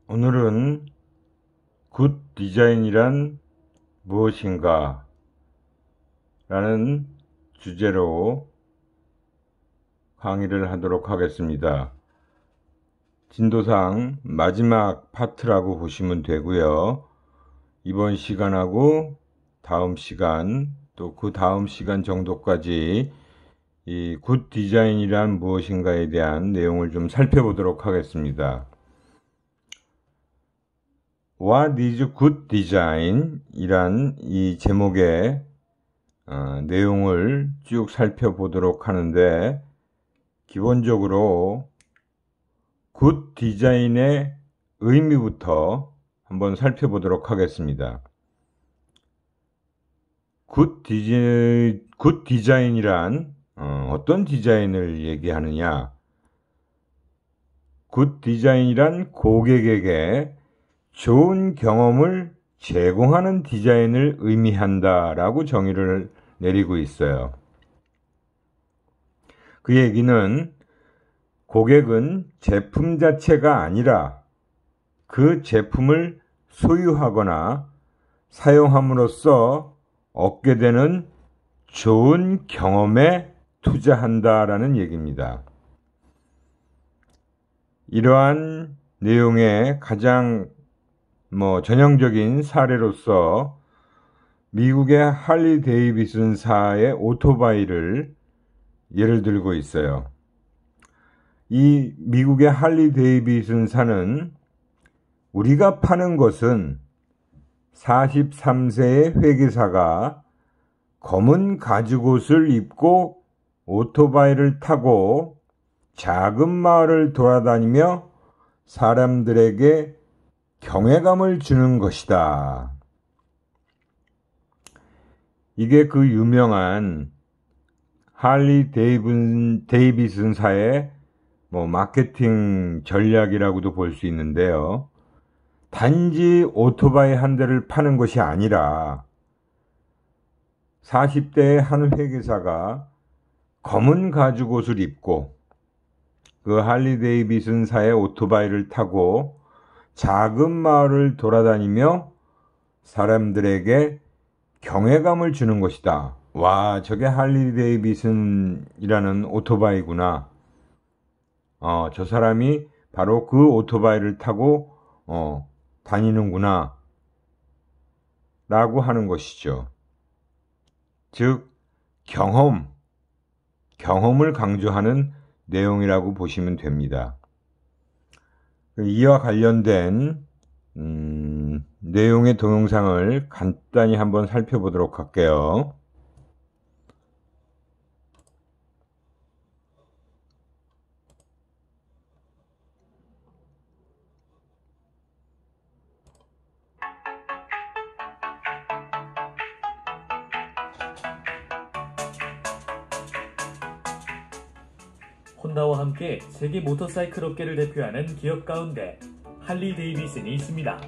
오늘은 굿 디자인이란 무엇인가 라는 주제로 강의를 하도록 하겠습니다. 진도상 마지막 파트라고 보시면 되고요. 이번 시간하고 다음 시간 또 그 다음 시간 정도까지 이 굿 디자인이란 무엇인가에 대한 내용을 좀 살펴보도록 하겠습니다. What is good design? 이란 이 제목의 내용을 쭉 살펴보도록 하는데, 기본적으로 good design의 의미부터 한번 살펴보도록 하겠습니다. good design이란 어떤 디자인을 얘기하느냐? good design이란 고객에게 좋은 경험을 제공하는 디자인을 의미한다라고 정의를 내리고 있어요. 그 얘기는 고객은 제품 자체가 아니라 그 제품을 소유하거나 사용함으로써 얻게 되는 좋은 경험에 투자한다라는 얘기입니다. 이러한 내용의 가장 전형적인 사례로서 미국의 할리 데이비슨사의 오토바이를 예를 들고 있어요. 이 미국의 할리 데이비슨사는 우리가 파는 것은 43세의 회계사가 검은 가죽옷을 입고 오토바이를 타고 작은 마을을 돌아다니며 사람들에게 경외감을 주는 것이다. 이게 그 유명한 할리 데이비슨사의 마케팅 전략이라고도 볼 수 있는데요. 단지 오토바이 한 대를 파는 것이 아니라 40대의 한 회계사가 검은 가죽옷을 입고 그 할리 데이비슨사의 오토바이를 타고 작은 마을을 돌아다니며 사람들에게 경외감을 주는 것이다. 와, 저게 할리 데이비슨이라는 오토바이구나. 저 사람이 바로 그 오토바이를 타고 다니는구나 라고 하는 것이죠. 즉 경험을 강조하는 내용이라고 보시면 됩니다. 이와 관련된 내용의 동영상을 간단히 한번 살펴보도록 할게요. 혼다와 함께 세계 모터사이클 업계를 대표하는 기업 가운데 할리 데이비슨이 있습니다.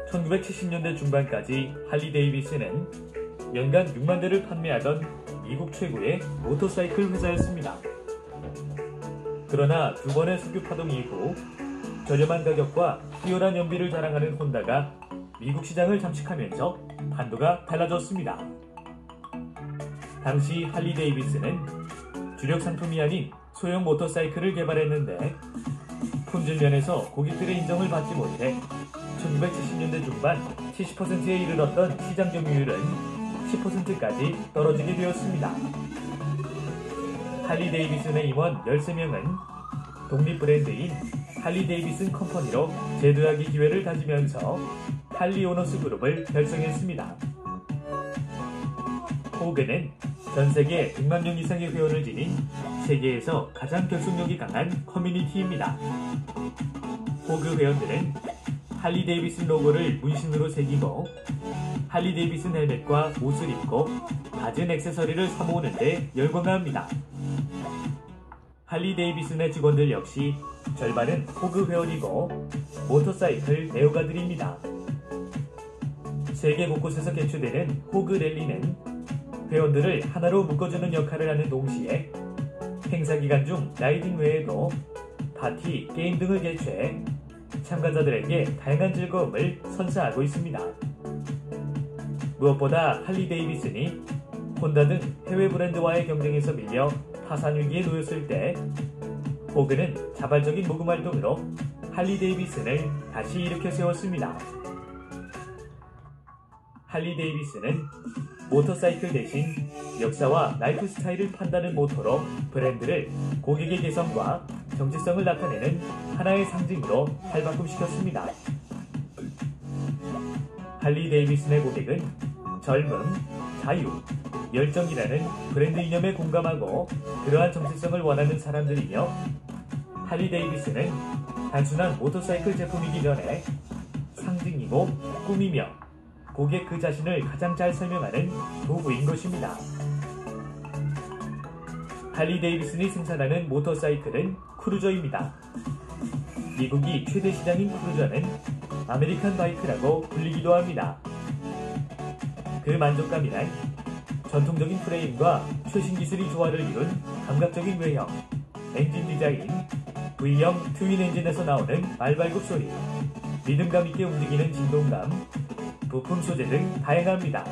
1970년대 중반까지 할리 데이비슨은 연간 6만 대를 판매하던 미국 최고의 모터사이클 회사였습니다. 그러나 두 번의 석유 파동 이후 저렴한 가격과 뛰어난 연비를 자랑하는 혼다가 미국 시장을 잠식하면서 판도가 달라졌습니다. 당시 할리 데이비슨은 주력 상품이 아닌 소형 모터사이클을 개발했는데 품질 면에서 고객들의 인정을 받지 못해 1970년대 중반 70%에 이르렀던 시장 점유율은 10%까지 떨어지게 되었습니다. 할리 데이비슨의 임원 13명은 독립 브랜드인 할리 데이비슨 컴퍼니로 재도약의 기회를 가지면서 할리 오너스 그룹을 결성했습니다. 호그는 전 세계 100만 명 이상의 회원을 지닌 세계에서 가장 결속력이 강한 커뮤니티입니다. 호그 회원들은 할리 데이비슨 로고를 문신으로 새기고 할리 데이비슨 헬멧과 옷을 입고 갖은 액세서리를 사모으는데 열광합니다. 할리 데이비슨의 직원들 역시 절반은 호그 회원이고 모터사이클 애호가들입니다. 세계 곳곳에서 개최되는 호그 랠리는 회원들을 하나로 묶어주는 역할을 하는 동시에 행사 기간 중 라이딩 외에도 파티, 게임 등을 개최해 참가자들에게 다양한 즐거움을 선사하고 있습니다. 무엇보다 할리 데이비슨이 혼다 등 해외 브랜드와의 경쟁에서 밀려 파산 위기에 놓였을 때 호그는 자발적인 모금 활동으로 할리 데이비슨을 다시 일으켜 세웠습니다. 할리 데이비슨은 모터사이클 대신 역사와 라이프 스타일을 판다는 모토로 브랜드를 고객의 개성과 정체성을 나타내는 하나의 상징으로 탈바꿈시켰습니다. 할리 데이비슨의 고객은 젊음, 자유, 열정이라는 브랜드 이념에 공감하고 그러한 정체성을 원하는 사람들이며 할리 데이비슨은 단순한 모터사이클 제품이기 전에 상징이고 꿈이며 고객 그 자신을 가장 잘 설명하는 도구인 것입니다. 할리 데이비슨이 생산하는 모터사이클은 크루저입니다. 미국이 최대 시장인 크루저는 아메리칸 바이크라고 불리기도 합니다. 그 만족감이란 전통적인 프레임과 최신 기술이 조화를 이룬 감각적인 외형, 엔진 디자인, V형 트윈 엔진에서 나오는 말발굽 소리, 리듬감 있게 움직이는 진동감, 부품 소재 등 다양합니다.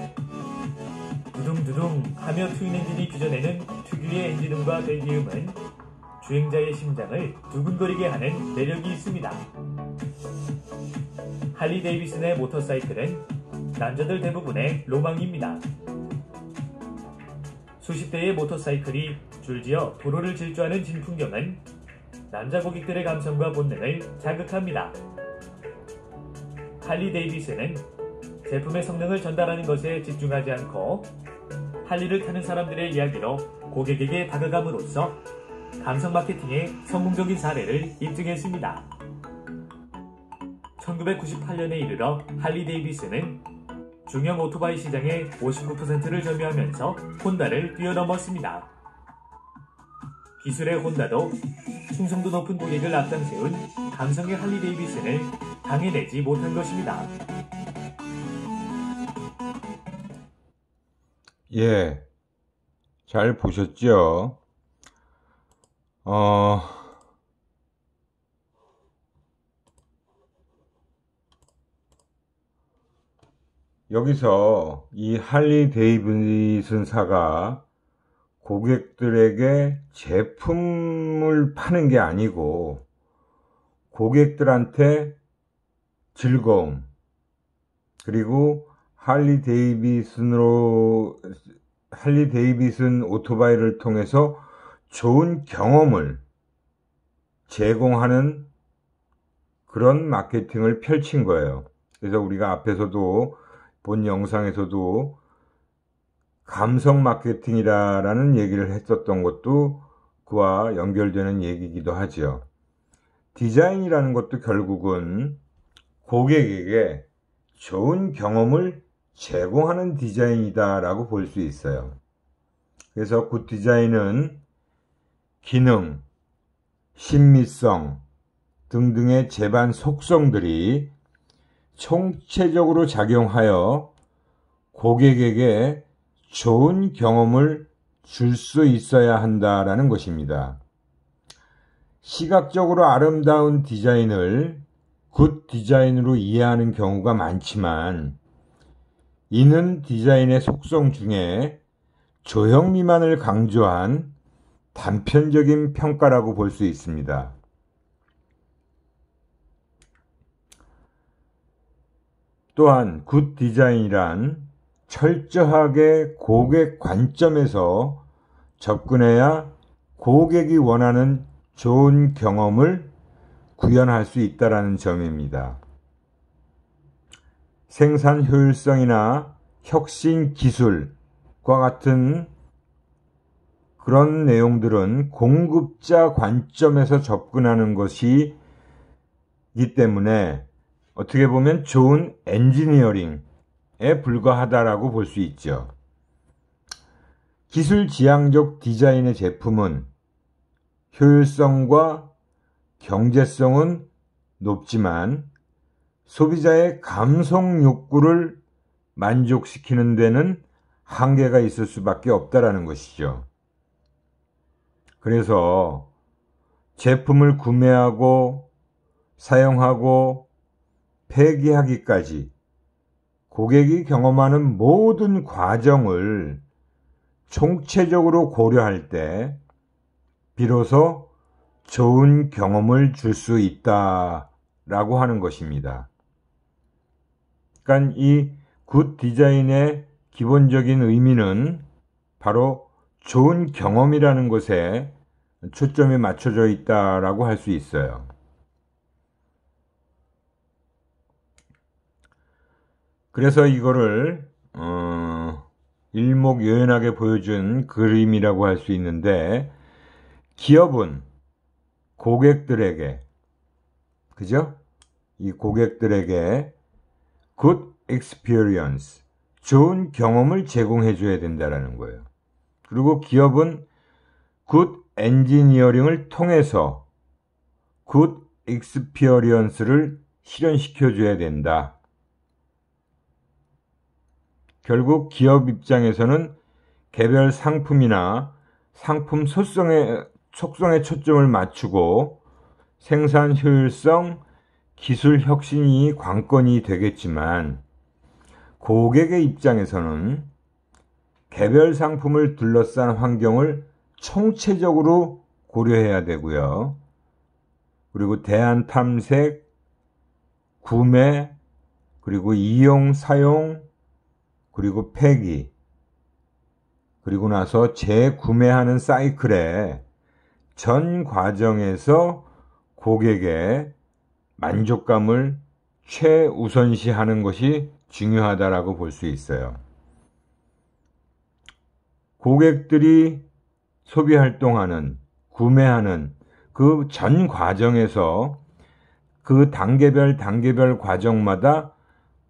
두둥두둥 하며 트윈 엔진이 빚어내는 특유의 엔진음과 배기음은 주행자의 심장을 두근거리게 하는 매력이 있습니다. 할리 데이비슨의 모터사이클은 남자들 대부분의 로망입니다. 수십 대의 모터사이클이 줄지어 도로를 질주하는 진풍경은 남자 고객들의 감성과 본능을 자극합니다. 할리 데이비슨은 제품의 성능을 전달하는 것에 집중하지 않고 할리를 타는 사람들의 이야기로 고객에게 다가감으로써 감성 마케팅의 성공적인 사례를 입증했습니다. 1998년에 이르러 할리 데이비슨은 중형 오토바이 시장의 59%를 점유하면서 혼다를 뛰어넘었습니다. 기술의 혼다도 충성도 높은 고객을 앞장세운 감성의 할리 데이비슨을 당해내지 못한 것입니다. 예, 잘 보셨죠? 여기서 이 할리 데이비슨사가 고객들에게 제품을 파는 게 아니고 고객들한테 즐거움, 그리고 할리 데이비슨 오토바이를 통해서 좋은 경험을 제공하는 그런 마케팅을 펼친 거예요. 그래서 우리가 앞에서도 본 영상에서도 감성 마케팅이라는 얘기를 했었던 것도 그와 연결되는 얘기이기도 하죠. 디자인이라는 것도 결국은 고객에게 좋은 경험을 제공하는 디자인이다라고 볼 수 있어요. 그래서 굿 디자인은 기능, 신미성 등등의 제반 속성들이 총체적으로 작용하여 고객에게 좋은 경험을 줄 수 있어야 한다라는 것입니다. 시각적으로 아름다운 디자인을 굿 디자인으로 이해하는 경우가 많지만 이는 디자인의 속성 중에 조형 미만을 강조한 단편적인 평가라고 볼 수 있습니다. 또한 굿 디자인이란 철저하게 고객 관점에서 접근해야 고객이 원하는 좋은 경험을 구현할 수 있다는 점입니다. 생산 효율성이나 혁신 기술과 같은 그런 내용들은 공급자 관점에서 접근하는 것이기 때문에 어떻게 보면 좋은 엔지니어링에 불과하다라고 볼 수 있죠. 기술 지향적 디자인의 제품은 효율성과 경제성은 높지만 소비자의 감성 욕구를 만족시키는 데는 한계가 있을 수밖에 없다라는 것이죠. 그래서 제품을 구매하고 사용하고 폐기하기까지 고객이 경험하는 모든 과정을 총체적으로 고려할 때 비로소 좋은 경험을 줄 수 있다라고 하는 것입니다. 그러니까 이 굿 디자인의 기본적인 의미는 바로 좋은 경험이라는 것에 초점이 맞춰져 있다라고 할 수 있어요. 그래서 이거를 일목요연하게 보여준 그림이라고 할 수 있는데, 기업은 고객들에게, 그죠? 이 고객들에게 good experience, 좋은 경험을 제공해 줘야 된다라는 거예요. 그리고 기업은 good engineering을 통해서 good experience를 실현시켜 줘야 된다. 결국 기업 입장에서는 개별 상품이나 상품 속성에 초점을 맞추고 생산 효율성, 기술 혁신이 관건이 되겠지만, 고객의 입장에서는 개별 상품을 둘러싼 환경을 총체적으로 고려해야 되고요. 그리고 대안 탐색, 구매, 그리고 이용, 사용, 그리고 폐기, 그리고 나서 재구매하는 사이클의 전 과정에서 고객의 만족감을 최우선시하는 것이 중요하다라고 볼 수 있어요. 고객들이 소비활동하는, 구매하는 그 전 과정에서 그 단계별 과정마다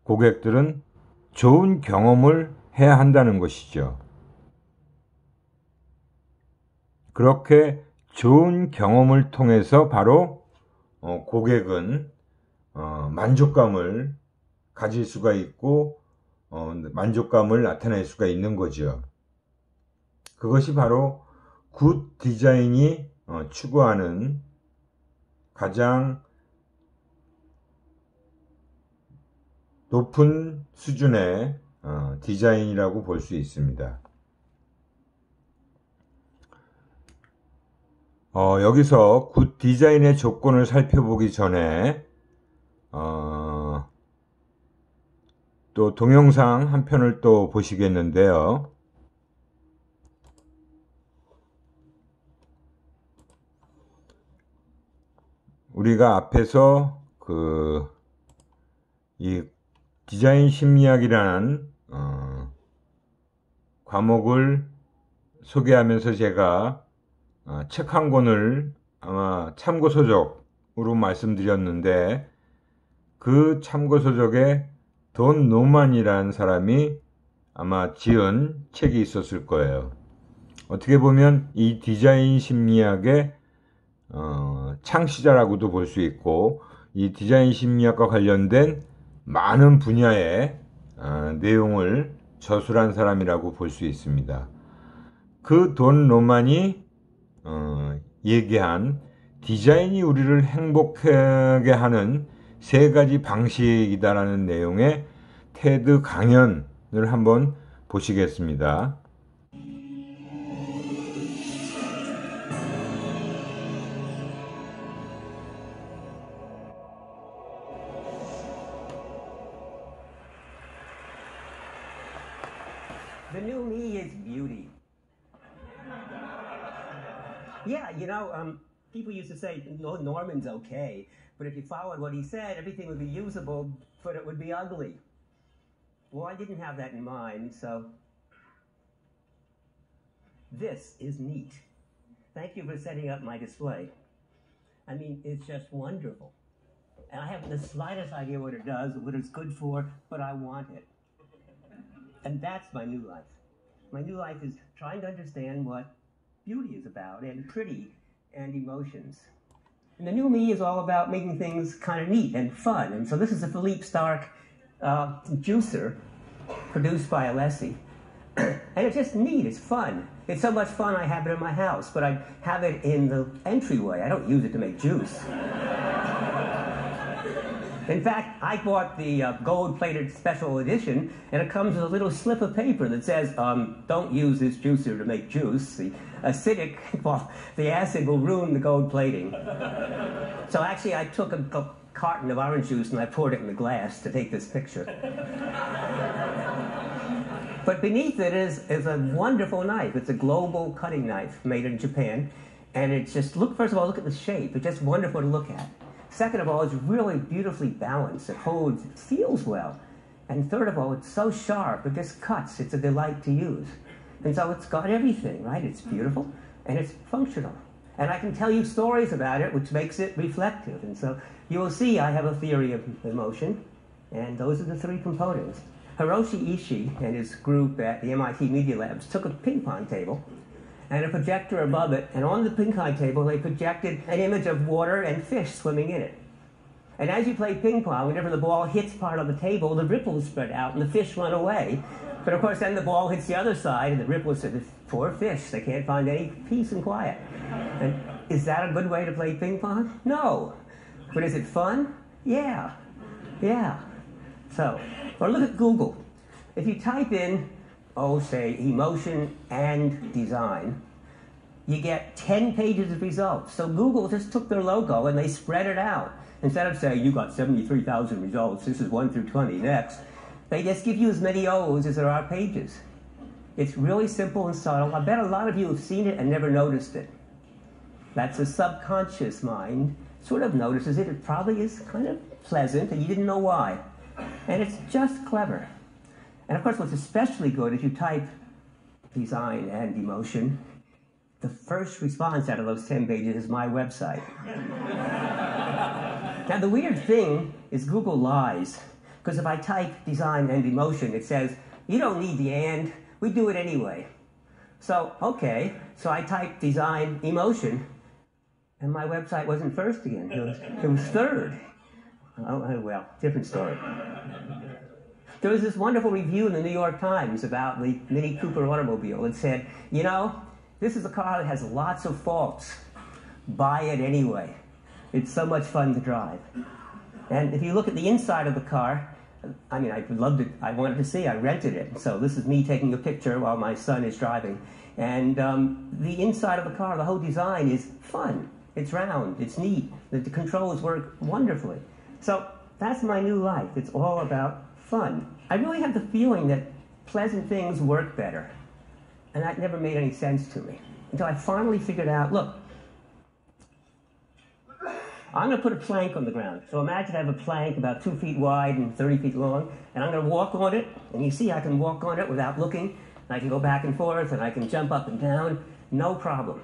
고객들은 좋은 경험을 해야 한다는 것이죠. 그렇게 좋은 경험을 통해서 바로 고객은 만족감을 가질 수가 있고 만족감을 나타낼 수가 있는 거죠. 그것이 바로 굿 디자인이 추구하는 가장 높은 수준의 디자인이라고 볼 수 있습니다. 여기서 굿 디자인의 조건을 살펴보기 전에 또 동영상 한 편을 또 보시겠는데요. 우리가 앞에서 이 디자인 심리학이라는 과목을 소개하면서 제가 책 한 권을 아마 참고서적으로 말씀드렸는데, 그 참고서적에 돈 노만이라는 사람이 아마 지은 책이 있었을 거예요. 어떻게 보면 이 디자인 심리학의 창시자라고도 볼 수 있고, 이 디자인 심리학과 관련된 많은 분야의 내용을 저술한 사람이라고 볼 수 있습니다. 그 돈 노만이 얘기한 디자인이 우리를 행복하게 하는 3가지 방식이다라는 내용의 테드 강연을 한번 보시겠습니다. The new me is beauty. Yeah, people used to say, no, Norman's okay, but if you followed what he said, everything would be usable, but it would be ugly. Well, I didn't have that in mind, so this is neat. Thank you for setting up my display. I mean, it's just wonderful. And I haven't the slightest idea what it does, or what it's good for, but I want it. And that's my new life. My new life is trying to understand what beauty is about, and pretty, and emotions. And the new me is all about making things kind of neat and fun. And so this is a Philippe Stark juicer produced by Alessi. And it's just neat, it's fun. It's so much fun I have it in my house, but I have it in the entryway. I don't use it to make juice. In fact, I bought the gold-plated special edition, and it comes with a little slip of paper that says, don't use this juicer to make juice. The acidic, well, the acid will ruin the gold plating. So actually, I took a carton of orange juice and I poured it in the glass to take this picture. But beneath it is a wonderful knife. It's a global cutting knife made in Japan. And it's just, first of all, look at the shape. It's just wonderful to look at. Second of all, it's really beautifully balanced. It holds, it feels well. And third of all, it's so sharp, it just cuts. It's a delight to use. And so it's got everything, right? It's beautiful and it's functional. And I can tell you stories about it, which makes it reflective. And so you will see I have a theory of emotion, and those are the three components. Hiroshi Ishii and his group at the MIT Media Labs took a ping pong table and a projector above it, and on the ping pong table they projected an image of water and fish swimming in it. And as you play ping pong, whenever the ball hits part of the table, the ripples spread out and the fish run away. But of course then the ball hits the other side and the ripples say, poor fish, they can't find any peace and quiet. And is that a good way to play ping pong? No. But is it fun? Yeah. Yeah. So, or look at Google. If you type in, say, emotion and design, you get 10 pages of results. So Google just took their logo and they spread it out. Instead of saying, you got 73,000 results, this is 1 through 20, next, they just give you as many O's as there are pages. It's really simple and subtle. I bet a lot of you have seen it and never noticed it. That's the subconscious mind sort of notices it. It probably is kind of pleasant and you didn't know why. And it's just clever. And of course, what's especially good if you type design and emotion, the first response out of those 10 pages is my website. Now, the weird thing is Google lies. Because if I type design and emotion, it says, you don't need the and, we do it anyway. So, okay, so I typed design emotion, and my website wasn't first again. It was third. Oh, well, different story. There was this wonderful review in the New York Times about the Mini Cooper automobile. It said, you know, this is a car that has lots of faults. Buy it anyway. It's so much fun to drive. And if you look at the inside of the car, I mean, I loved it. I wanted to see. I rented it. So this is me taking a picture while my son is driving. And the inside of the car, the whole design is fun. It's round. It's neat. The controls work wonderfully. So that's my new life. It's all about fun. I really have the feeling that pleasant things work better. And that never made any sense to me until I finally figured out, look, I'm going to put a plank on the ground. So imagine I have a plank about 2 feet wide and 30 feet long, and I'm going to walk on it. And you see I can walk on it without looking. And I can go back and forth, and I can jump up and down. No problem.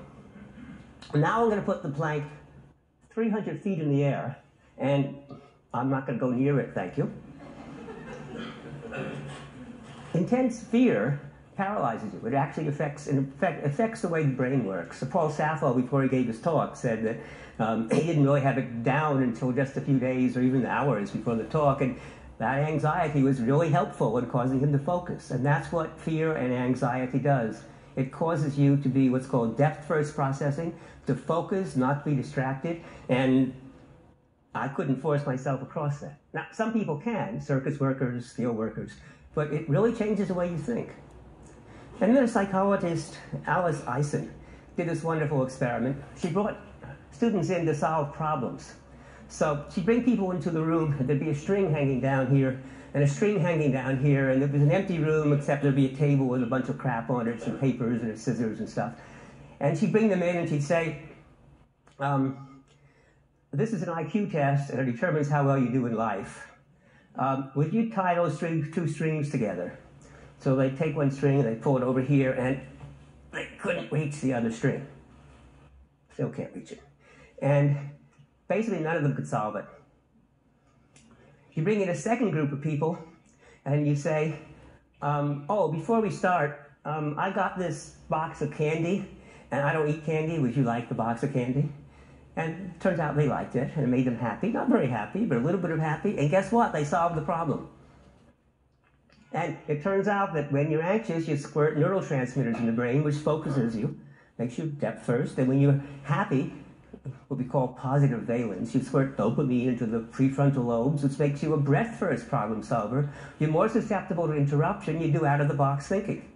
Now I'm going to put the plank 300 feet in the air, and I'm not going to go near it, thank you. Intense fear paralyzes you. It actually affects the way the brain works. So Paul Sappho, before he gave his talk, said that he didn't really have it down until just a few days or even hours before the talk, and that anxiety was really helpful in causing him to focus. And that's what fear and anxiety does. It causes you to be what's called depth-first processing, to focus, not be distracted, and I couldn't force myself across that. Now, some people can, circus workers, steel workers, but it really changes the way you think. And then a psychologist, Alice Eisen, did this wonderful experiment. She brought students in to solve problems. So she'd bring people into the room, and there'd be a string hanging down here, and a string hanging down here, and there was an empty room, except there'd be a table with a bunch of crap on it, some papers and scissors and stuff. And she'd bring them in, and she'd say, this is an IQ test, and it determines how well you do in life. Would you tie those two strings together? So they take one string and they pull it over here, and they couldn't reach the other string. Still can't reach it. And basically none of them could solve it. You bring in a second group of people, and you say, oh, before we start, I got this box of candy, and I don't eat candy. Would you like the box of candy? And it turns out they liked it, and it made them happy. Not very happy, but a little bit of happy. And guess what? They solved the problem. And it turns out that when you're anxious, you squirt neurotransmitters in the brain, which focuses you, makes you depth first. And when you're happy, what we call positive valence. You squirt dopamine into the prefrontal lobes, which makes you a breadth-first problem solver. You're more susceptible to interruption. You do out-of-the-box thinking.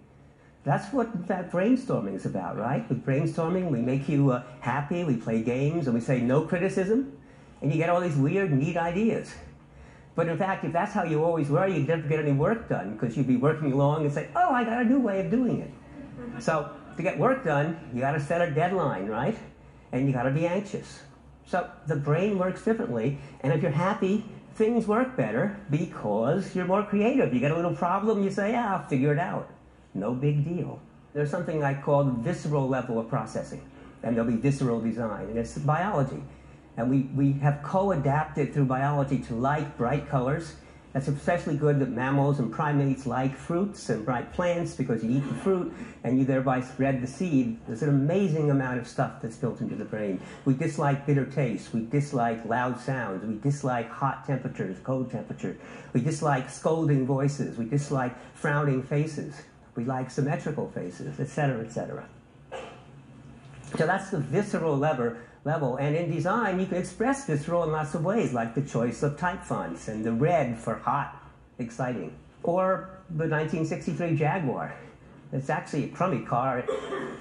That's what that brainstorming is about, right? With brainstorming, we make you happy, we play games, and we say no criticism, and you get all these weird, neat ideas. But in fact, if that's how you always were, you'd never get any work done, because you'd be working along and say, oh, I got a new way of doing it. So to get work done, you got to set a deadline, right? And you got to be anxious. So the brain works differently, and if you're happy, things work better because you're more creative. You get a little problem, you say, yeah, I'll figure it out. No big deal. There's something I call the visceral level of processing, and there'll be visceral design, and it's biology. And we have co-adapted through biology to like bright colors. That's especially good that mammals and primates like fruits and bright plants because you eat the fruit and you thereby spread the seed. There's an amazing amount of stuff that's built into the brain. We dislike bitter tastes. We dislike loud sounds. We dislike hot temperatures, cold temperatures. We dislike scolding voices. We dislike frowning faces. We like symmetrical faces, etc., etc. So that's the visceral level. And in design, you can express visceral in lots of ways, like the choice of type fonts and the red for hot, exciting. Or the 1963 Jaguar. It's actually a crummy car. It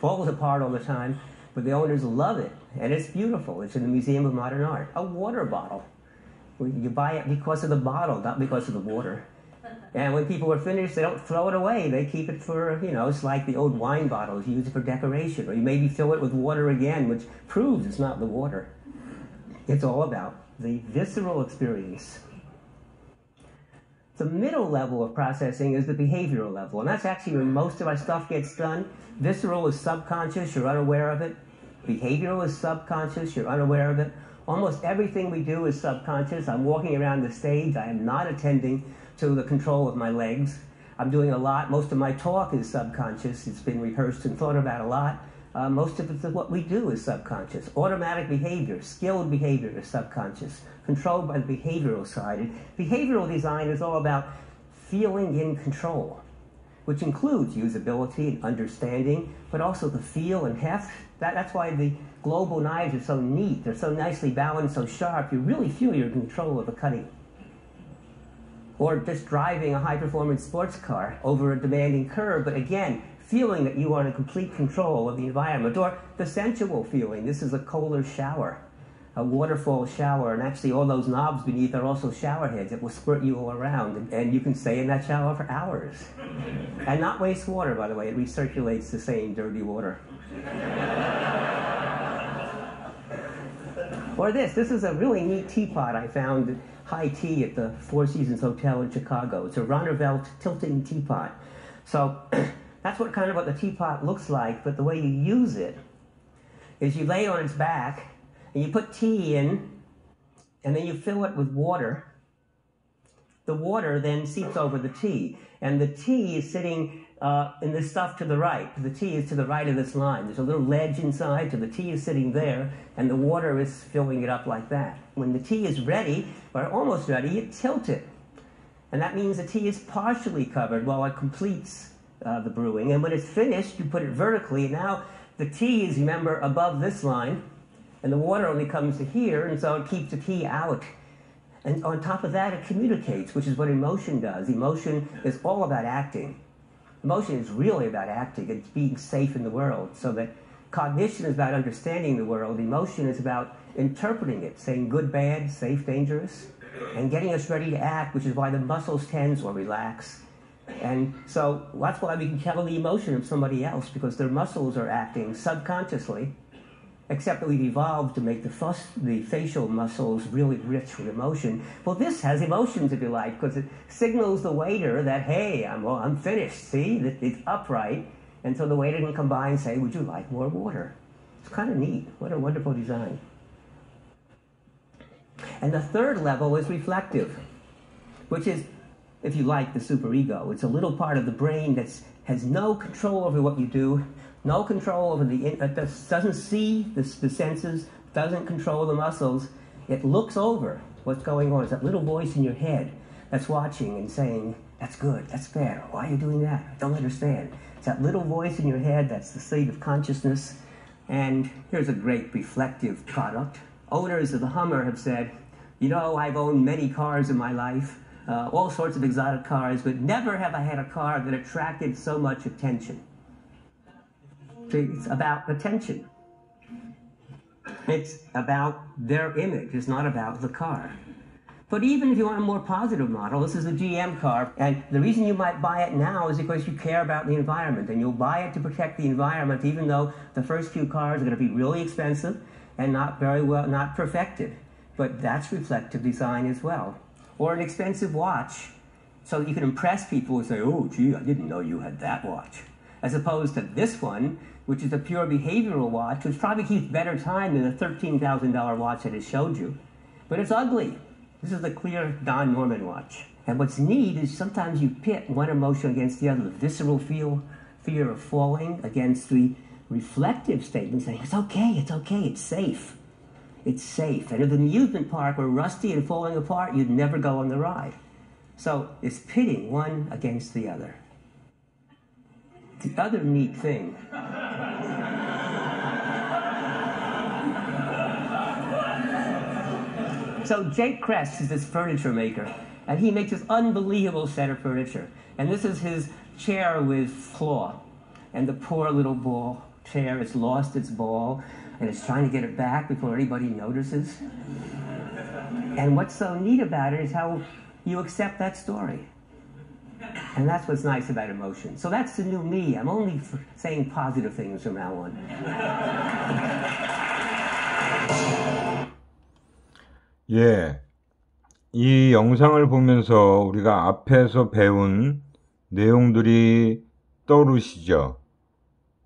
falls apart all the time, but the owners love it. And it's beautiful. It's in the Museum of Modern Art. A water bottle. You buy it because of the bottle, not because of the water. And when people are finished, they don't throw it away. They keep it for, it's like the old wine bottles. You use it for decoration. Or you maybe fill it with water again, which proves it's not the water. It's all about the visceral experience. The middle level of processing is the behavioral level. And that's actually when most of our stuff gets done. Visceral is subconscious. You're unaware of it. Behavioral is subconscious. You're unaware of it. Almost everything we do is subconscious. I'm walking around the stage. I am not attending to the control of my legs. I'm doing a lot. Most of my talk is subconscious. It's been rehearsed and thought about a lot. Most of what we do is subconscious. Automatic behavior, skilled behavior is subconscious, controlled by the behavioral side. And behavioral design is all about feeling in control, which includes usability and understanding, but also the feel and heft. That's why the global knives are so neat. They're so nicely balanced, so sharp. You really feel you're in control of the cutting. Or just driving a high-performance sports car over a demanding curve, but again, feeling that you are in complete control of the environment. Or the sensual feeling. This is a Kohler shower, a waterfall shower, and actually all those knobs beneath are also shower heads that will squirt you all around, and you can stay in that shower for hours. And not waste water, by the way. It recirculates the same dirty water. Or this is a really neat teapot I found at High Tea at the Four Seasons Hotel in Chicago. It's a Ronnervelt tilting teapot. So that's what the teapot looks like, but the way you use it is you lay it on its back, and you put tea in, and then you fill it with water. The water then seeps over the tea, and the tea is sitting in this stuff to the right. The tea is to the right of this line. There's a little ledge inside, so the tea is sitting there, and the water is filling it up like that. When the tea is ready, or almost ready, you tilt it. And that means the tea is partially covered while it completes the brewing. And when it's finished, you put it vertically. And now the tea is, remember, above this line, and the water only comes to here, and so it keeps the tea out. And on top of that, it communicates, which is what emotion does. Emotion is all about acting. Emotion is really about acting. It's being safe in the world. So that cognition is about understanding the world. Emotion is about interpreting it, saying good, bad, safe, dangerous, and getting us ready to act, which is why the muscles tense or relax. And so that's why we can tell the emotion of somebody else, because their muscles are acting subconsciously, except that we've evolved to make the facial muscles really rich with emotion. Well, this has emotions, if you like, because it signals the waiter that, hey, I'm finished, see? It's upright. And so the waiter can come by and say, would you like more water? It's kind of neat. What a wonderful design. And the third level is reflective, which is, if you like, the superego. It's a little part of the brain that has no control over what you do, no control over doesn't see the senses, doesn't control the muscles. It looks over what's going on. It's that little voice in your head that's watching and saying, that's good, that's fair, why are you doing that? I don't understand. It's that little voice in your head, that's the state of consciousness And here's a great reflective product. Owners of the Hummer have said, you know, I've owned many cars in my life, all sorts of exotic cars, but never have I had a car that attracted so much attention. See, it's about attention. It's about their image. It's not about the car. But even if you want a more positive model, this is a GM car, and the reason you might buy it now is because you care about the environment, and you'll buy it to protect the environment, even though the first few cars are going to be really expensive and not very well, not perfected. But that's reflective design as well. Or an expensive watch, so that you can impress people and say, oh, gee, I didn't know you had that watch. As opposed to this one, which is a pure behavioral watch, which probably keeps better time than the $13,000 watch that I showed you. But it's ugly. This is a clear Don Norman watch. And what's neat is sometimes you pit one emotion against the other. The visceral fear of falling against the reflective statement saying, it's okay, it's safe. It's safe. And if the amusement park were rusty and falling apart, you'd never go on the ride. So it's pitting one against the other. The other neat thing so Jake Kress is this furniture maker, and he makes this unbelievable set of furniture. And this is his chair with claw. And the poor little ball chair has lost its ball, and it's trying to get it back before anybody notices. And what's so neat about it is how you accept that story. And that's what's nice about emotion. So that's the new me. I'm only saying positive things from now on. 예, 이 영상을 보면서 우리가 앞에서 배운 내용들이 떠오르시죠?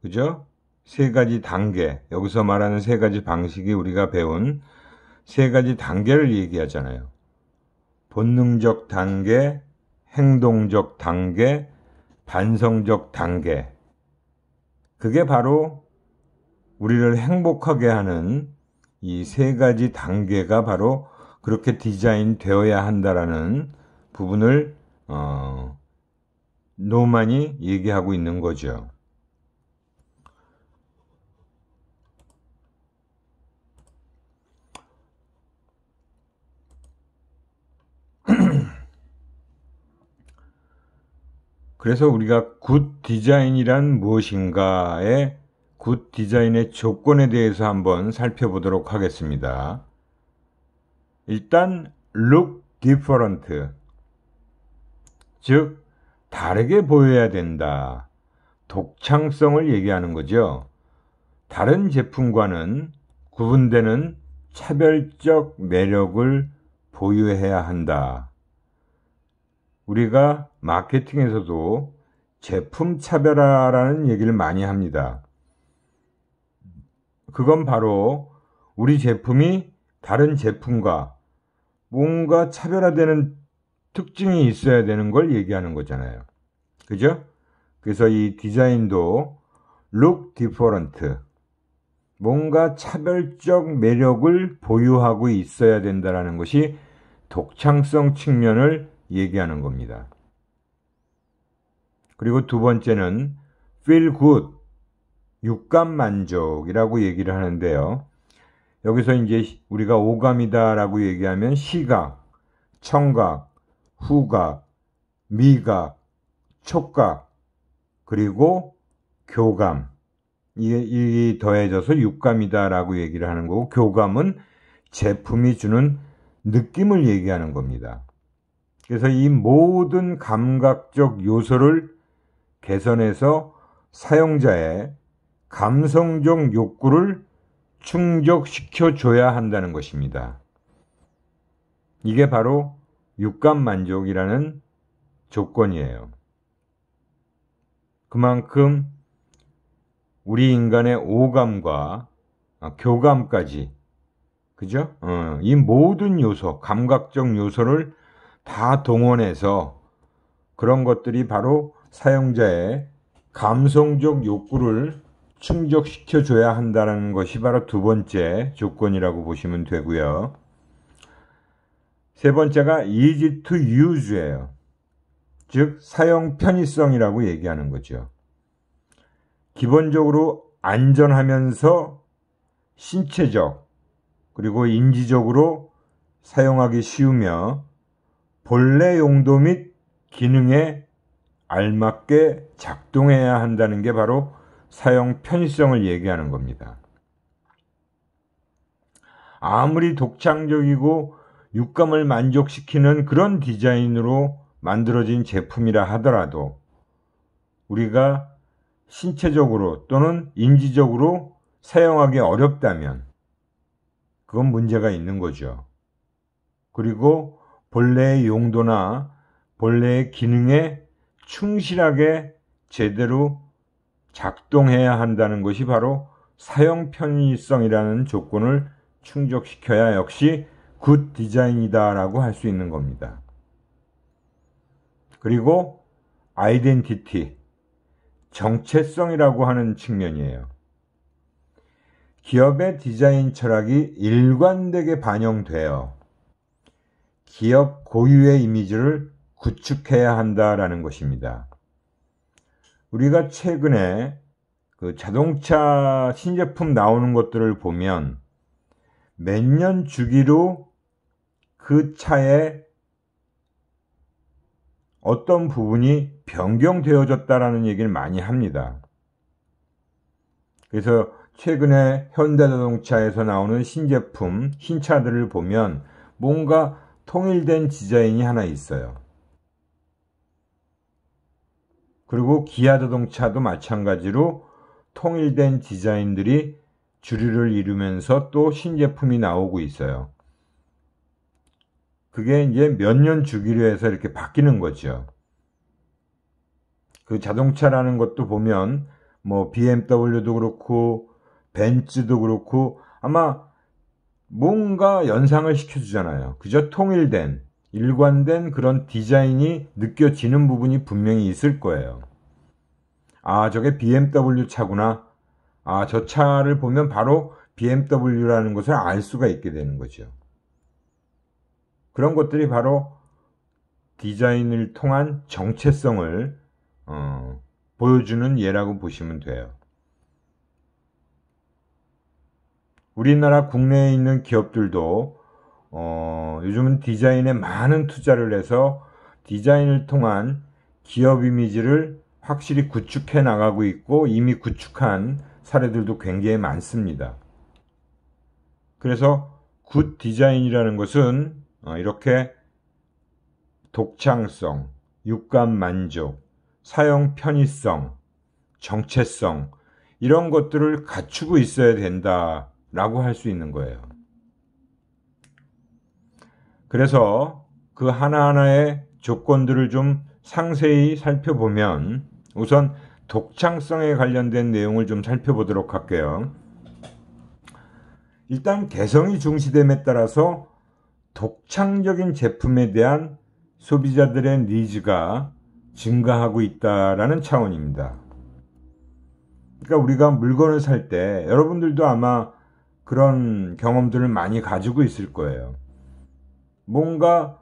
그죠? 세 가지 단계, 여기서 말하는 세 가지 방식이 우리가 배운 세 가지 단계를 얘기하잖아요. 본능적 단계, 행동적 단계, 반성적 단계. 그게 바로 우리를 행복하게 하는 이 세 가지 단계가 바로 그렇게 디자인 되어야 한다라는 부분을 노만이 얘기하고 있는 거죠. 그래서 우리가 굿 디자인이란 무엇인가의 굿 디자인의 조건에 대해서 한번 살펴보도록 하겠습니다. 일단 look different, 즉 다르게 보여야 된다. 독창성을 얘기하는 거죠. 다른 제품과는 구분되는 차별적 매력을 보유해야 한다. 우리가 마케팅에서도 제품 차별화라는 얘기를 많이 합니다. 그건 바로 우리 제품이 다른 제품과 뭔가 차별화되는 특징이 있어야 되는 걸 얘기하는 거잖아요. 그죠? 그래서 이 디자인도 look different, 뭔가 차별적 매력을 보유하고 있어야 된다는 것이 독창성 측면을 얘기하는 겁니다. 그리고 두 번째는 feel good, 육감 만족이라고 얘기를 하는데요. 여기서 이제 우리가 오감이다라고 얘기하면 시각, 청각, 후각, 미각, 촉각, 그리고 교감, 이 더해져서 육감이다라고 얘기를 하는 거고, 교감은 제품이 주는 느낌을 얘기하는 겁니다. 그래서 이 모든 감각적 요소를 개선해서 사용자의 감성적 욕구를 충족시켜줘야 한다는 것입니다. 이게 바로 육감 만족이라는 조건이에요. 그만큼 우리 인간의 오감과 교감까지, 그죠? 이 모든 요소, 감각적 요소를 다 동원해서 그런 것들이 바로 사용자의 감성적 욕구를 충족시켜줘야 한다는 것이 바로 두 번째 조건이라고 보시면 되고요. 세 번째가 easy to use예요. 즉 사용 편의성이라고 얘기하는 거죠. 기본적으로 안전하면서 신체적 그리고 인지적으로 사용하기 쉬우며 본래 용도 및 기능에 알맞게 작동해야 한다는 게 바로 사용 편의성을 얘기하는 겁니다. 아무리 독창적이고 육감을 만족시키는 그런 디자인으로 만들어진 제품이라 하더라도 우리가 신체적으로 또는 인지적으로 사용하기 어렵다면 그건 문제가 있는 거죠. 그리고 본래의 용도나 본래의 기능에 충실하게 제대로 작동해야 한다는 것이 바로 사용 편의성이라는 조건을 충족시켜야 역시 굿 디자인이다라고 할 수 있는 겁니다. 그리고 아이덴티티, 정체성이라고 하는 측면이에요. 기업의 디자인 철학이 일관되게 반영되어 기업 고유의 이미지를 구축해야 한다라는 것입니다. 우리가 최근에 그 자동차 신제품 나오는 것들을 보면 몇 년 주기로 그 차에 어떤 부분이 변경되어졌다라는 얘기를 많이 합니다. 그래서 최근에 현대자동차에서 나오는 신제품, 신차들을 보면 뭔가 통일된 디자인이 하나 있어요. 그리고 기아자동차도 마찬가지로 통일된 디자인들이 주류를 이루면서 또 신제품이 나오고 있어요. 그게 이제 몇 년 주기로 해서 이렇게 바뀌는 거죠. 그 자동차라는 것도 보면 뭐 BMW도 그렇고 벤츠도 그렇고 아마 뭔가 연상을 시켜주잖아요. 그저 통일된, 일관된 그런 디자인이 느껴지는 부분이 분명히 있을 거예요. 아, 저게 BMW 차구나. 아, 저 차를 보면 바로 BMW라는 것을 알 수가 있게 되는 거죠. 그런 것들이 바로 디자인을 통한 정체성을 보여주는 예라고 보시면 돼요. 우리나라 국내에 있는 기업들도 요즘은 디자인에 많은 투자를 해서 디자인을 통한 기업 이미지를 확실히 구축해 나가고 있고 이미 구축한 사례들도 굉장히 많습니다. 그래서 굿 디자인이라는 것은 이렇게 독창성, 육감 만족, 사용 편의성, 정체성 이런 것들을 갖추고 있어야 된다라고 할 수 있는 거예요. 그래서 그 하나하나의 조건들을 좀 상세히 살펴보면 우선 독창성에 관련된 내용을 좀 살펴보도록 할게요. 일단 개성이 중시됨에 따라서 독창적인 제품에 대한 소비자들의 니즈가 증가하고 있다라는 차원입니다. 그러니까 우리가 물건을 살 때 여러분들도 아마 그런 경험들을 많이 가지고 있을 거예요. 뭔가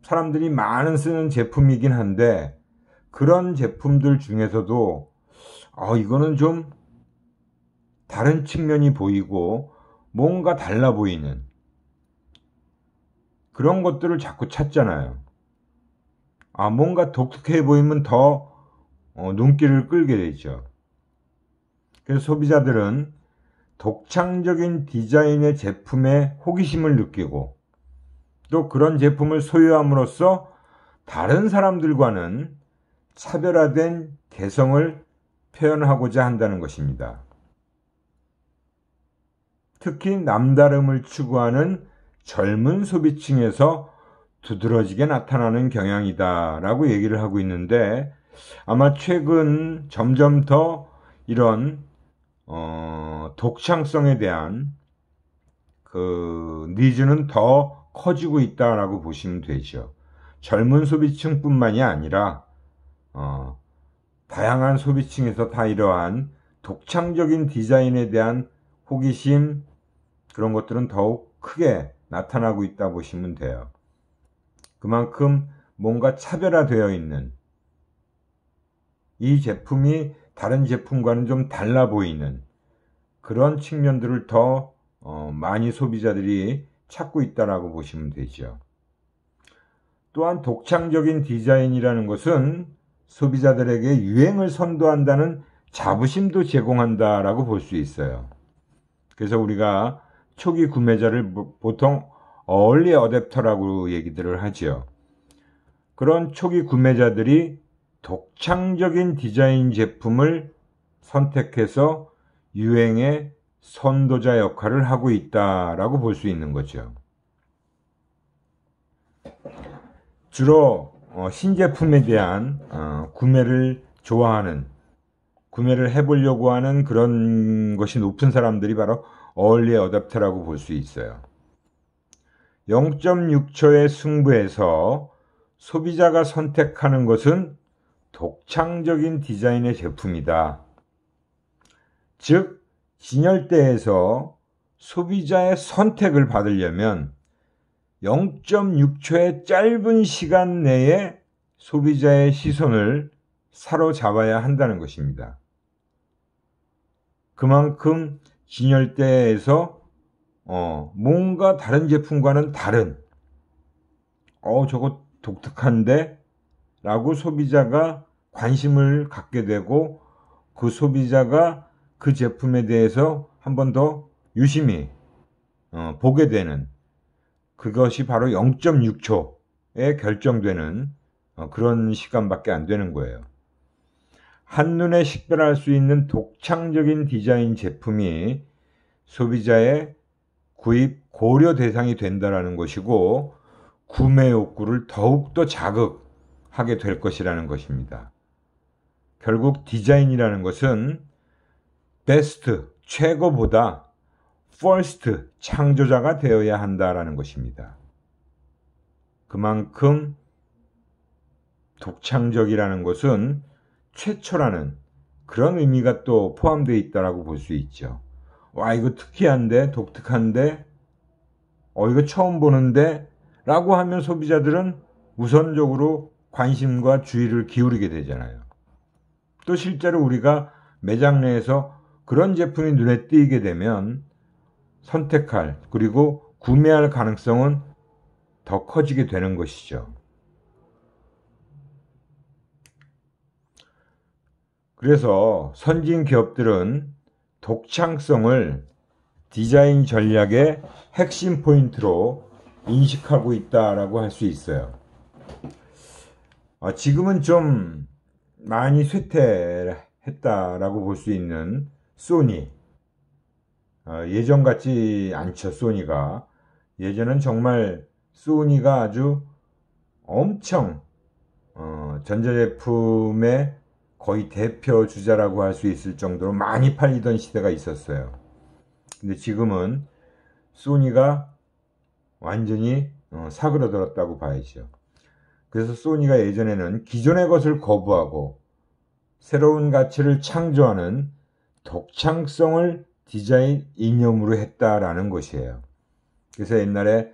사람들이 많은 쓰는 제품이긴 한데 그런 제품들 중에서도 이거는 좀 다른 측면이 보이고 뭔가 달라 보이는 그런 것들을 자꾸 찾잖아요. 뭔가 독특해 보이면 더 눈길을 끌게 되죠. 그래서 소비자들은 독창적인 디자인의 제품에 호기심을 느끼고 또 그런 제품을 소유함으로써 다른 사람들과는 차별화된 개성을 표현하고자 한다는 것입니다. 특히 남다름을 추구하는 젊은 소비층에서 두드러지게 나타나는 경향이다라고 얘기를 하고 있는데 아마 최근 점점 더 이런 독창성에 대한 그 니즈는 더 커지고 있다라고 보시면 되죠. 젊은 소비층뿐만이 아니라 다양한 소비층에서 다 이러한 독창적인 디자인에 대한 호기심 그런 것들은 더욱 크게 나타나고 있다 보시면 돼요. 그만큼 뭔가 차별화되어 있는 이 제품이 다른 제품과는 좀 달라 보이는 그런 측면들을 더 많이 소비자들이 찾고 있다라고 보시면 되죠. 또한 독창적인 디자인이라는 것은 소비자들에게 유행을 선도한다는 자부심도 제공한다라고 볼 수 있어요. 그래서 우리가 초기 구매자를 보통 얼리 어댑터라고 얘기들을 하죠. 그런 초기 구매자들이 독창적인 디자인 제품을 선택해서 유행의 선도자 역할을 하고 있다라고 볼 수 있는 거죠. 주로 신제품에 대한 구매를 좋아하는, 구매를 해보려고 하는 그런 것이 높은 사람들이 바로 얼리 어댑터라고 볼 수 있어요. 0.6초의 승부에서 소비자가 선택하는 것은 독창적인 디자인의 제품이다. 즉, 진열대에서 소비자의 선택을 받으려면 0.6초의 짧은 시간 내에 소비자의 시선을 사로잡아야 한다는 것입니다. 그만큼 진열대에서 뭔가 다른 제품과는 다른 저거 독특한데? 라고 소비자가 관심을 갖게 되고 그 소비자가 그 제품에 대해서 한 번 더 유심히 보게 되는 그것이 바로 0.6초에 결정되는 그런 시간밖에 안 되는 거예요. 한눈에 식별할 수 있는 독창적인 디자인 제품이 소비자의 구입 고려 대상이 된다는 것이고 구매 욕구를 더욱더 자극하게 될 것이라는 것입니다. 결국 디자인이라는 것은 베스트, 최고보다 퍼스트, 창조자가 되어야 한다라는 것입니다. 그만큼 독창적이라는 것은 최초라는 그런 의미가 또 포함되어 있다라고 볼 수 있죠. 와, 이거 특이한데, 독특한데, 이거 처음 보는데, 라고 하면 소비자들은 우선적으로 관심과 주의를 기울이게 되잖아요. 또 실제로 우리가 매장 내에서 그런 제품이 눈에 띄게 되면 선택할, 그리고 구매할 가능성은 더 커지게 되는 것이죠. 그래서 선진 기업들은 독창성을 디자인 전략의 핵심 포인트로 인식하고 있다라고 할 수 있어요. 지금은 좀 많이 쇠퇴했다라고 볼 수 있는 소니. 예전 같지 않죠, 소니가. 예전엔 정말 소니가 아주 엄청 전자제품의 거의 대표 주자라고 할 수 있을 정도로 많이 팔리던 시대가 있었어요. 근데 지금은 소니가 완전히 사그러들었다고 봐야죠. 그래서 소니가 예전에는 기존의 것을 거부하고 새로운 가치를 창조하는 독창성을 디자인 이념으로 했다라는 것이에요. 그래서 옛날에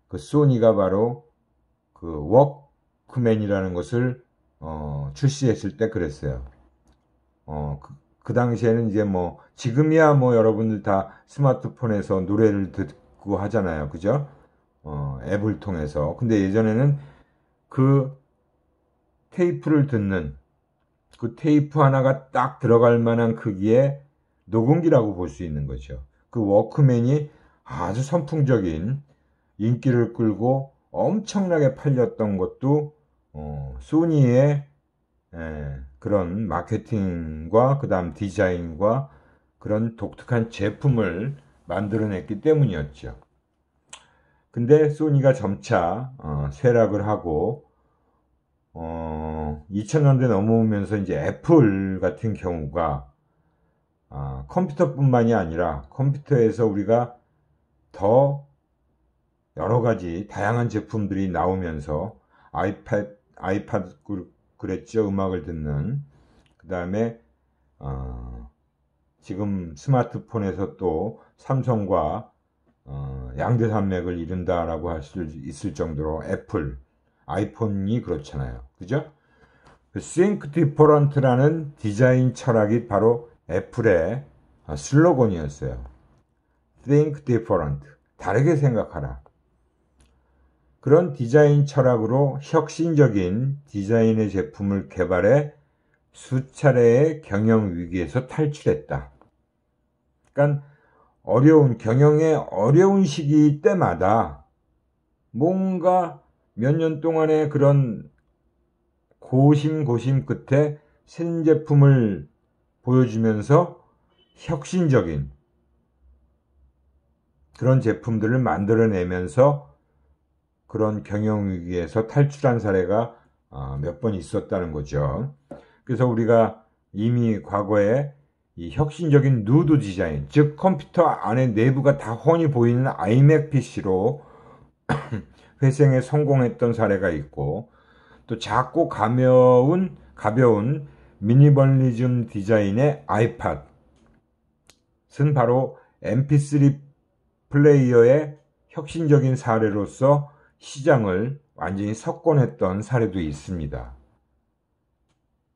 그 소니가 바로 그 워크맨이라는 것을 출시했을 때 그랬어요. 그 당시에는 이제 지금이야 여러분들 다 스마트폰에서 노래를 듣고 하잖아요. 그죠? 앱을 통해서. 근데 예전에는 그 테이프를 듣는 그 테이프 하나가 딱 들어갈 만한 크기의 녹음기라고 볼 수 있는 거죠. 그 워크맨이 아주 선풍적인 인기를 끌고 엄청나게 팔렸던 것도 소니의 그런 마케팅과 그 다음 디자인과 그런 독특한 제품을 만들어냈기 때문이었죠. 근데 소니가 점차 쇠락을 하고 2000년대 넘어오면서 이제 애플 같은 경우가 컴퓨터뿐만이 아니라 컴퓨터에서 우리가 더 여러 가지 다양한 제품들이 나오면서 아이팟 그랬죠. 음악을 듣는. 그 다음에 지금 스마트폰에서 또 삼성과 양대 산맥을 이룬다라고 할 수 있을 정도로 애플, 아이폰이 그렇잖아요. 그죠? Think Different라는 디자인 철학이 바로 애플의 슬로건이었어요. Think different. 다르게 생각하라. 그런 디자인 철학으로 혁신적인 디자인의 제품을 개발해 수차례의 경영 위기에서 탈출했다. 그러니까 경영의 어려운 시기 때마다 뭔가 몇 년 동안의 그런 고심 끝에 새 제품을 보여주면서 혁신적인 그런 제품들을 만들어내면서 그런 경영 위기에서 탈출한 사례가 몇 번 있었다는 거죠. 그래서 우리가 이미 과거에 이 혁신적인 누드 디자인, 즉 컴퓨터 안에 내부가 다 훤히 보이는 아이맥 PC로 회생에 성공했던 사례가 있고, 또 작고 가벼운 미니멀리즘 디자인의 아이팟은 바로 MP3 플레이어의 혁신적인 사례로서 시장을 완전히 석권했던 사례도 있습니다.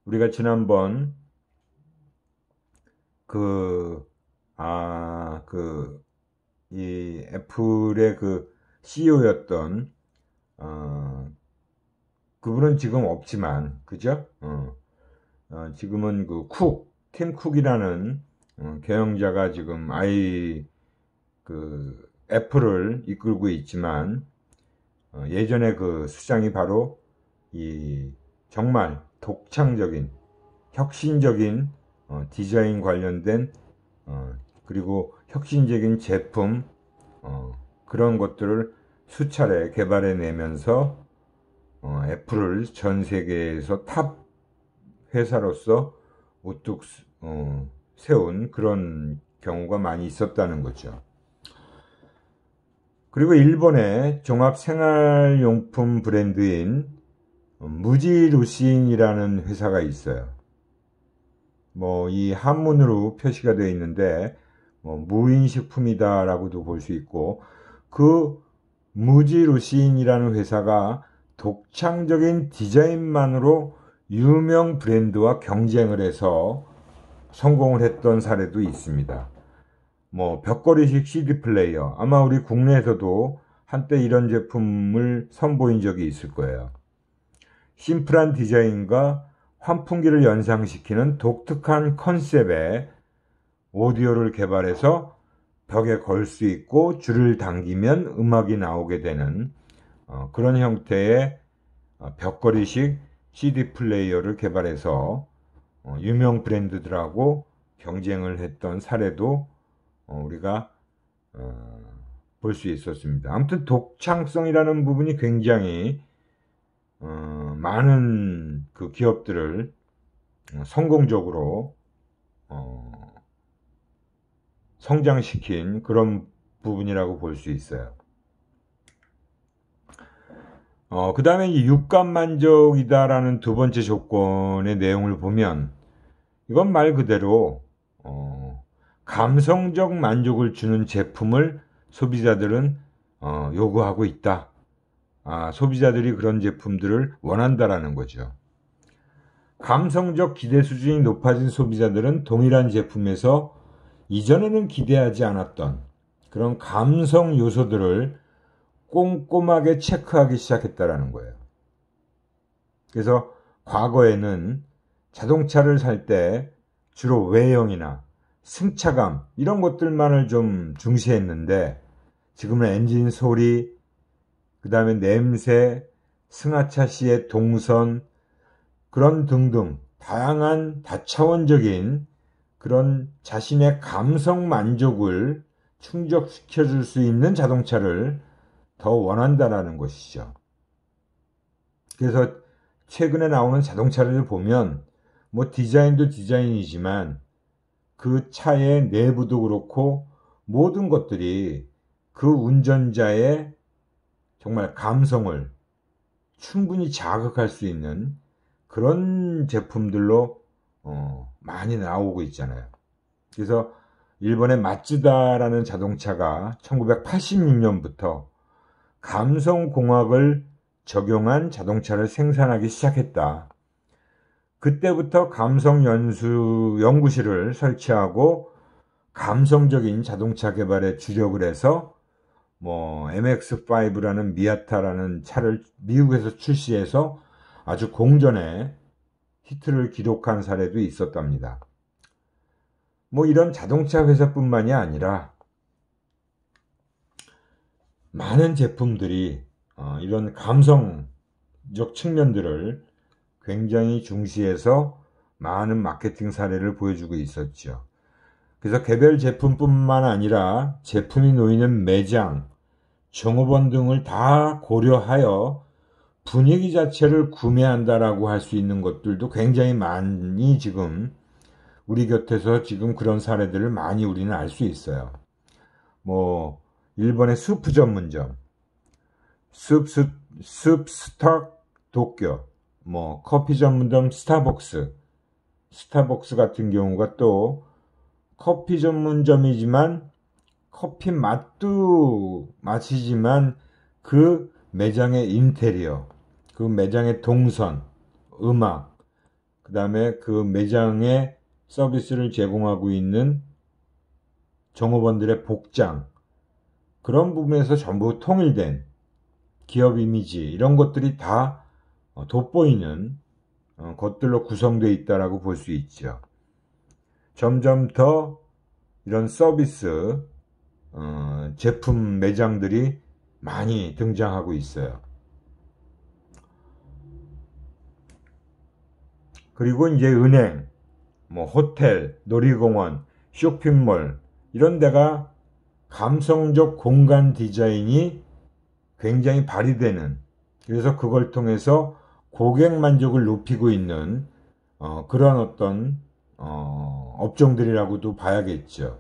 우리가 지난번 이 애플의 그 CEO였던 그분은 지금 없지만, 그죠? 지금은 팀 쿡이라는 경영자가 지금 애플을 이끌고 있지만, 예전에 그 수장이 바로 이 정말 독창적인, 혁신적인 디자인 관련된 그리고 혁신적인 제품 그런 것들을 수차례 개발해내면서 애플을 전 세계에서 탑 회사로서 우뚝 세운 그런 경우가 많이 있었다는 거죠. 그리고 일본의 종합 생활용품 브랜드인 무지루신이라는 회사가 있어요. 이 한문으로 표시가 되어 있는데 무인식품이다라고도 볼 수 있고, 그 무지루신이라는 회사가 독창적인 디자인만으로 유명 브랜드와 경쟁을 해서 성공을 했던 사례도 있습니다. 벽걸이식 CD 플레이어, 아마 우리 국내에서도 한때 이런 제품을 선보인 적이 있을 거예요. 심플한 디자인과 환풍기를 연상시키는 독특한 컨셉의 오디오를 개발해서 벽에 걸 수 있고 줄을 당기면 음악이 나오게 되는 그런 형태의 벽걸이식 CD 플레이어를 개발해서 유명 브랜드들하고 경쟁을 했던 사례도 우리가 볼 수 있었습니다. 아무튼 독창성이라는 부분이 굉장히 많은 그 기업들을 성공적으로 성장시킨 그런 부분이라고 볼 수 있어요. 그 다음에 이 육감만족이다라는 두 번째 조건의 내용을 보면, 이건 말 그대로 감성적 만족을 주는 제품을 소비자들은 요구하고 있다. 소비자들이 그런 제품들을 원한다라는 거죠. 감성적 기대 수준이 높아진 소비자들은 동일한 제품에서 이전에는 기대하지 않았던 그런 감성 요소들을 꼼꼼하게 체크하기 시작했다라는 거예요. 그래서 과거에는 자동차를 살 때 주로 외형이나 승차감 이런 것들만을 좀 중시했는데, 지금은 엔진 소리, 그 다음에 냄새, 승하차시의 동선, 그런 등등 다양한 다차원적인 그런 자신의 감성 만족을 충족시켜 줄 수 있는 자동차를 더 원한다라는 것이죠. 그래서 최근에 나오는 자동차를 보면 디자인도 디자인이지만 그 차의 내부도 그렇고 모든 것들이 그 운전자의 정말 감성을 충분히 자극할 수 있는 그런 제품들로 많이 나오고 있잖아요. 그래서 일본의 마츠다라는 자동차가 1986년부터 감성공학을 적용한 자동차를 생산하기 시작했다. 그때부터 감성 연구실을 설치하고 감성적인 자동차 개발에 주력을 해서 뭐 MX5라는 미아타라는 차를 미국에서 출시해서 아주 공전에 히트를 기록한 사례도 있었답니다. 뭐 이런 자동차 회사뿐만이 아니라 많은 제품들이 이런 감성적 측면들을 굉장히 중시해서 많은 마케팅 사례를 보여주고 있었죠. 그래서 개별 제품뿐만 아니라 제품이 놓이는 매장, 종업원 등을 다 고려하여 분위기 자체를 구매한다라고 할 수 있는 것들도 굉장히 많이 지금 우리 곁에서 지금 그런 사례들을 많이 우리는 알 수 있어요. 뭐 일본의 수프 전문점, 숲스탁 도쿄, 뭐 커피 전문점 스타벅스 같은 경우가 또 커피 전문점이지만 커피 맛도 마시지만 그 매장의 인테리어, 그 매장의 동선, 음악, 그 다음에 그 매장의 서비스를 제공하고 있는 종업원들의 복장, 그런 부분에서 전부 통일된 기업 이미지, 이런 것들이 다 돋보이는 것들로 구성되어 있다라고 볼 수 있죠. 점점 더 이런 서비스 제품 매장들이 많이 등장하고 있어요. 그리고 이제 은행, 뭐 호텔, 놀이공원, 쇼핑몰 이런 데가 감성적 공간 디자인이 굉장히 발휘되는, 그래서 그걸 통해서 고객 만족을 높이고 있는 그런 어떤 업종들이라고도 봐야겠죠.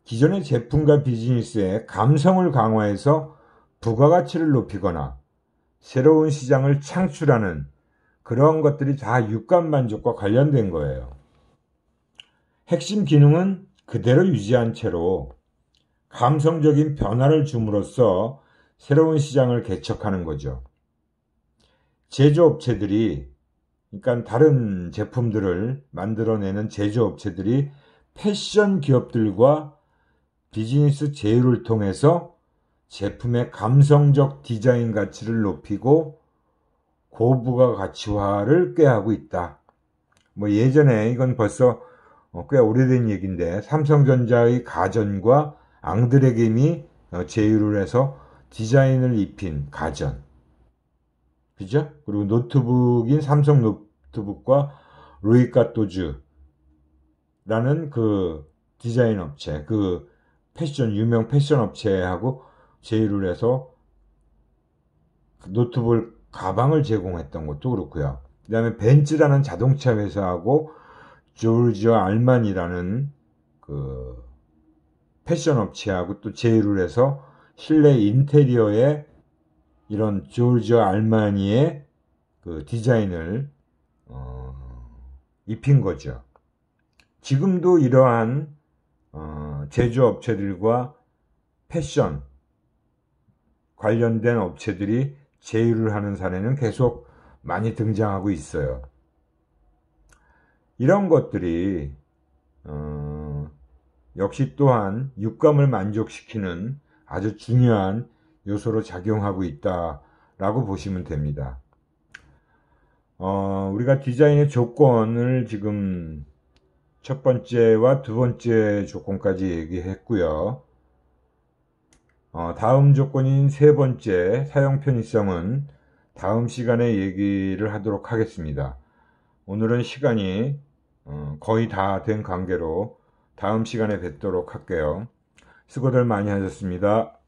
기존의 제품과 비즈니스의 감성을 강화해서 부가가치를 높이거나 새로운 시장을 창출하는 그런 것들이 다 육감 만족과 관련된 거예요. 핵심 기능은 그대로 유지한 채로 감성적인 변화를 줌으로써 새로운 시장을 개척하는 거죠. 제조업체들이, 그러니까 다른 제품들을 만들어내는 제조업체들이 패션 기업들과 비즈니스 제휴를 통해서 제품의 감성적 디자인 가치를 높이고 고부가 가치화를 꾀하고 있다. 뭐 예전에, 이건 벌써 꽤 오래된 얘기인데, 삼성전자의 가전과 앙드레겜이 제휴를 해서 디자인을 입힌 가전, 그죠? 그리고 노트북인 삼성 노트북과 루이카토즈라는 그 디자인 업체, 그 유명 패션 업체하고 제휴를 해서 노트북 가방을 제공했던 것도 그렇고요. 그 다음에 벤츠라는 자동차 회사하고 조르지오 알마니라는 그 패션 업체하고 또 제휴를 해서 실내 인테리어에 이런 조르지오 알마니의 그 디자인을 입힌 거죠. 지금도 이러한 제조업체들과 패션 관련된 업체들이 제휴를 하는 사례는 계속 많이 등장하고 있어요. 이런 것들이 역시 또한 육감을 만족시키는 아주 중요한 요소로 작용하고 있다라고 보시면 됩니다. 우리가 디자인의 조건을 지금 첫 번째와 두 번째 조건까지 얘기했고요. 다음 조건인 세 번째 사용 편의성은 다음 시간에 얘기를 하도록 하겠습니다. 오늘은 시간이 거의 다 된 관계로 다음 시간에 뵙도록 할게요. 수고들 많이 하셨습니다.